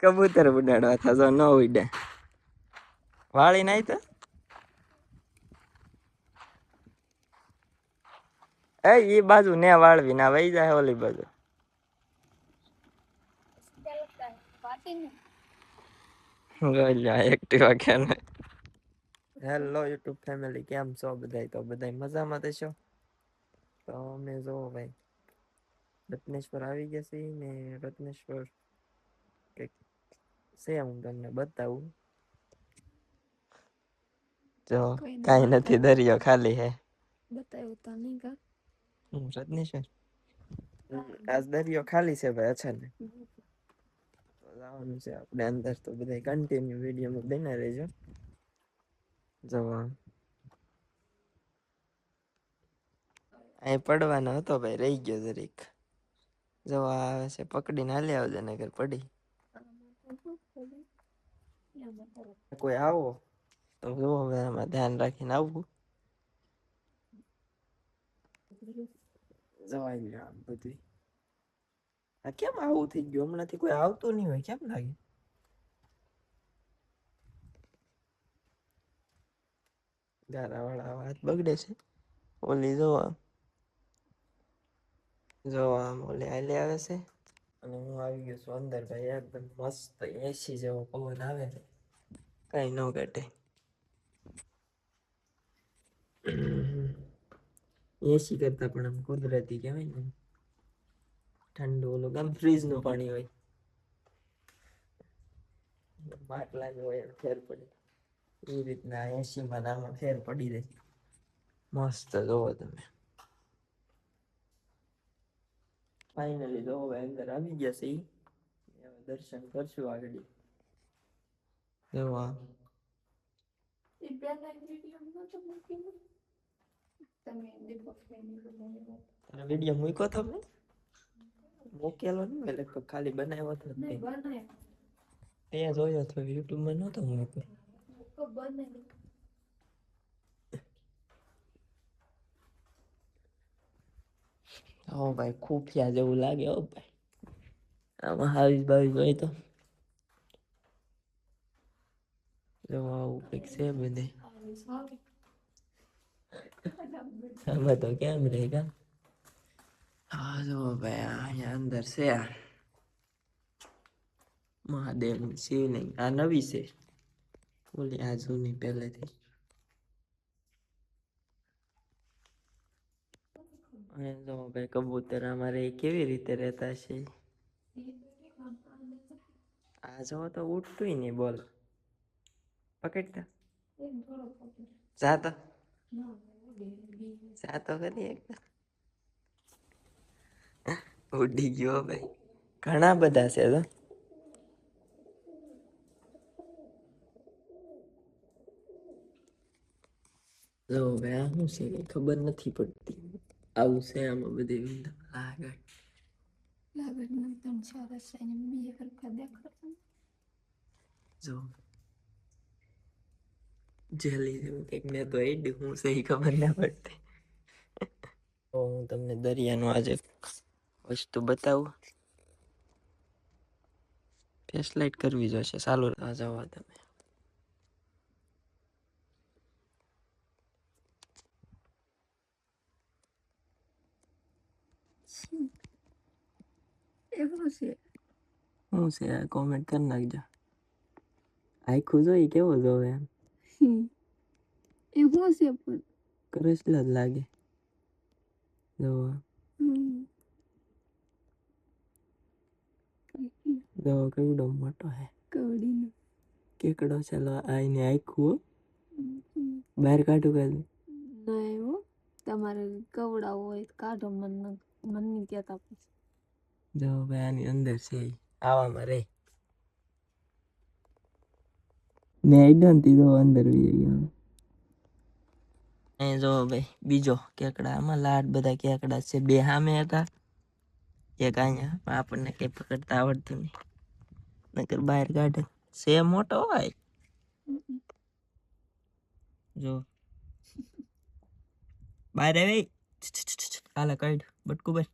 કબૂતર ઉડાડવા થતો ન ઉડે વાળી નાઈ તો એ બાજુ ને વાળવી ના વહી જાય ઓલી બાજુ એક્ટિવા કે હેલો યુટ્યુબ ફેમિલી કેમ છો બધાય તો બધાય મજામાં થશો તો અમે જો ભાઈ રત્નેશ્વર આવી ગયા છે ને રત્નેશ્વર કઈક છે હું તમને બતાવું જો કઈ નથી દરિયો ખાલી હે બતાવ્યું તો નહીં કા રત્નેશ્વર આજ દરિયો ખાલી છે ભાઈ અચ્છા ને જવાનું છે આપણે અંદર તો બધા કન્ટિન્યુ વિડીયોમાં બના રહેજો જવા અહીં પડવાનો હતો ભાઈ રહી ગયો જરીક જવા આવે છે પકડીને હાલી આવજે નગર પડી કોઈ આવો તો જો હવે એમાં ધ્યાન રાખીને આવવું જવાય ગયું આમ બધું આ કેમ આવું થઈ ગયું હમણાંથી કોઈ આવતું નહીં હોય કેમ લાગે ગારા વાળા વાત બગડે છે ઓલી જો આમ ઓલી હાલી આવે છે અને હું આવી ગયો છું અંદર ભાઈ એકદમ મસ્ત એસી જેવો પવન આવે છે કઈ ન ઘટે એસી કરતા પણ આમ કુદરતી કહેવાય ને ઠંડુ ઓલું આમ ફ્રીજ નું પાણી હોય માટલાનું હોય ફેર પડે એ રીતના એસી માં નામાં ફેર પડી રહે મસ્ત જોવો તમે ફાઇનલી જો હવે અંદર આવી ગયા છે દર્શન કરશું આગળ જોવા વિડીયો મૂક્યો તમે મૂકેલો નહીં એટલે ખાલી બનાવ્યો હતો તે જોયો હતો યુટ્યુબ માં નહોતો મૂક્યો હો ભાઈ ખુફિયા જેવું લાગે હો ભાઈ આમાં હાવીસ બાવીસ હોય તો જો આવું કંઈક છે બધે આમાં તો કેમ રહેગા હા જો ભાઈ અહીંયા અંદર છે મહાદેવ શિવલિંગ આ નવી છે ઓલી આ જૂની પહેલેથી જો ભાઈ કબૂતર અમારે કેવી રીતે રહેતા છે આ જો તો ઉઠતું નહીં બોલ પકડતા જાતો કરી એકદમ ઉડી ગયો ભાઈ ઘણા બધા છે તો જો ભાઈ આ શું છે ખબર નથી પડતી આવું છે આમાં બધી જો જેલી જેવું કંઈક મેં તો એડ હું છે એ ખબર ના પડતી તો હું તમને દરિયાનું આજે વસ્તુ બતાવું ફેસ લાઈટ કરવી જોઈશે ચાલુ જવા તમે શું છે આ કોમેન્ટ કરી નાખજો આખું જોઈ કેવો જોવે એમ એ શું છે પણ કરસલા જ લાગે જો કેવડો મોટો હે કવડીનો કેકડો ચાલો આઈને આખું બહાર કાઢું કાઢું નહીં હો તમારે કવડાવો હોય કાઢો મનની કહેતા પછી જો ભાઈ આની અંદર છે આવામાં રે મેં આઈડન દીધો અંદર એ જો ભાઈ બીજો કેકડા આમાં લાડ બધા કેકડા છે બે સામે હતા એક અહીંયા આપણને કઈ પકડતા આવડતું નહીં નકર બહાર કાઢે છે મોટો હોય જો બહાર આવી કાલે કાઢ બટકું ભાઈ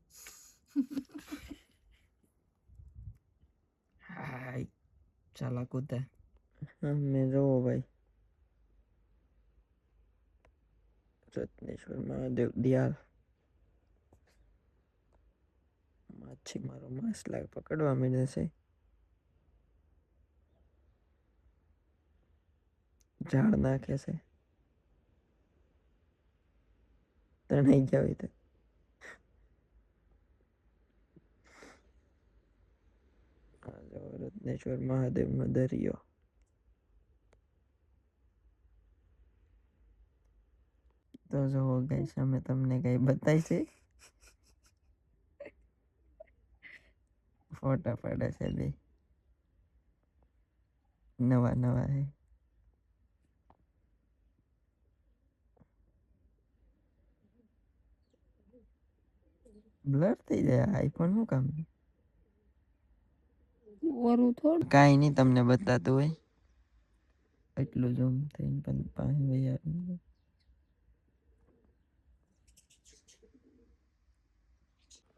હાય ચાલા કૂદા મેં જોવો ભાઈ રત્નેશ્વર મહાદેવ દિયાલ માછી મારો માછલા પકડવા માંડે છે ઝાડ નાખે છે તણાઈ ગયા હોય તો રત્નેશ્વર મહાદેવ નો દરિયો તો જો ગાઈસ અમે તમને કઈ બતાવી છે ફોટા પાડે છે બે નવા નવા હે બ્લર થઈ જાય આઈફોન નું કામ વરું થોડ કાઈ નહીં તમને બતાતું હોય એટલું ઝૂમ થઈને પણ પાસે વહી આવે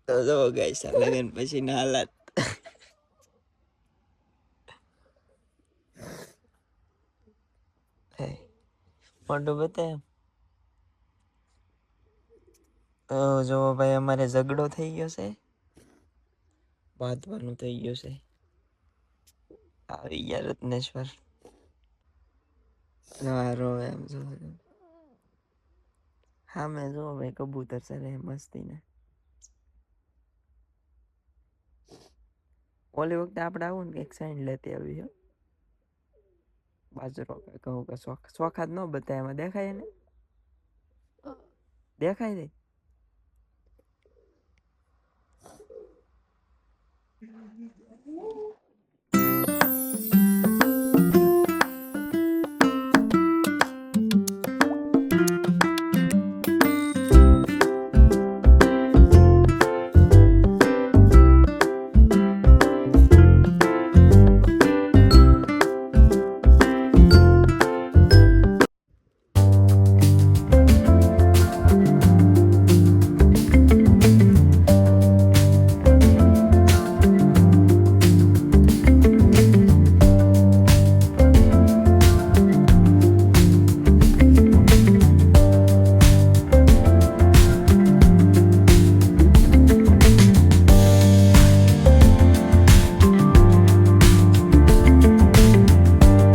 તો જો ગાઈસ લગન પછી ના હાલત મોટું બતાય તો જો ભાઈ અમારે ઝઘડો થઈ ગયો છે વાતવાનું થઈ ગયું છે આવી ગયા રત્નેશ્વર રોવે એમ જો હા મેં જો ભાઈ કબૂતર સરે મસ્તી ને ઓલી વખતે આપણે આવું ને એક સાઈડ લેતી આવી હો બાજરો કહું કે ચોખા જ ન બતાય એમાં દેખાય ને દેખાય છે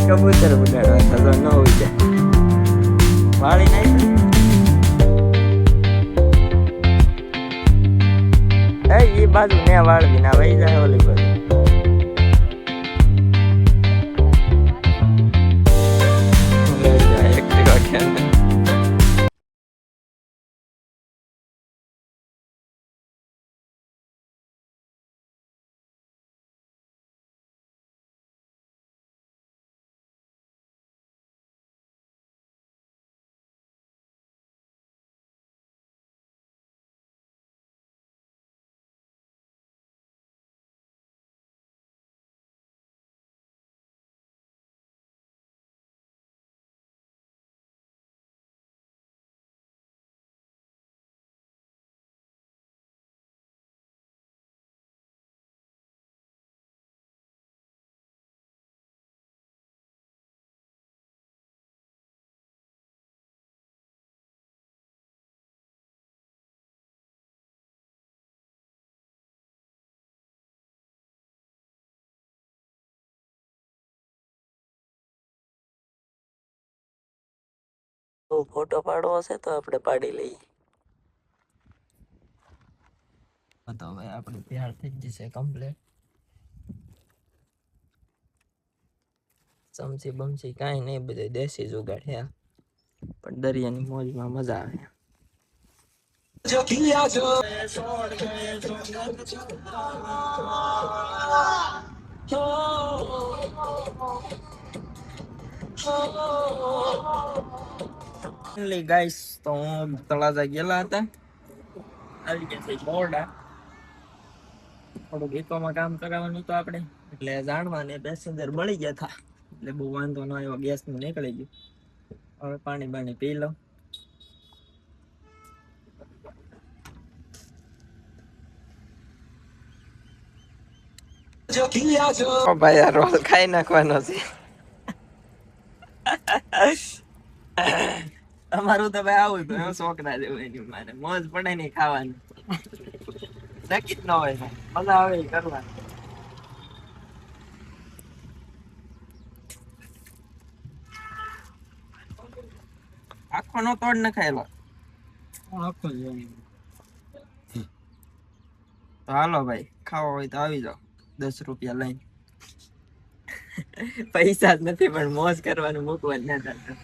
કબૂતર ઉડાડવા તો ન ઉડે વાળી નાખી એ બાજુ ને વાળવી ના વહી જાય ઓલી બાજુ ફોટો પાડવો હશે તો આપણે પાડી લઈએ તો ભાઈ આપણે તૈયાર થઈ જશે કમ્પ્લીટ ચમચી બમચી કાંઈ નહીં બધું દેશી જુગાડ હે પણ દરિયાની મોજમાં મજા આવે ગાઈસ તો હું તળાજા ગયેલા હતા આવી ગયા છે બોર્ડા થોડુંક ઇકોમાં કામ કરાવવાનું હતું આપણે એટલે જાણવા ને પેસેન્જર મળી ગયા હતા એટલે બહુ વાંધો ન આવ્યો ગેસ નું નીકળી ગયું હવે પાણી બાણી પી લો. ભાઈ આ રોલ ખાઈ નાખવાનો છે. તમારું તો ભાઈ આવું તો છોકરા જેવું એની મારે મોજ પડે નહીં ખાવાનું. નક્કી જ ન હોય મજા આવે કરવાનું. આખો નો તોડ નખાયેલો આખો તો હાલો ભાઈ ખાવા હોય તો આવી જાઓ 10 રૂપિયા લઈને. પૈસા જ નથી પણ મોજ કરવાનું મૂકવા જ ના થતા.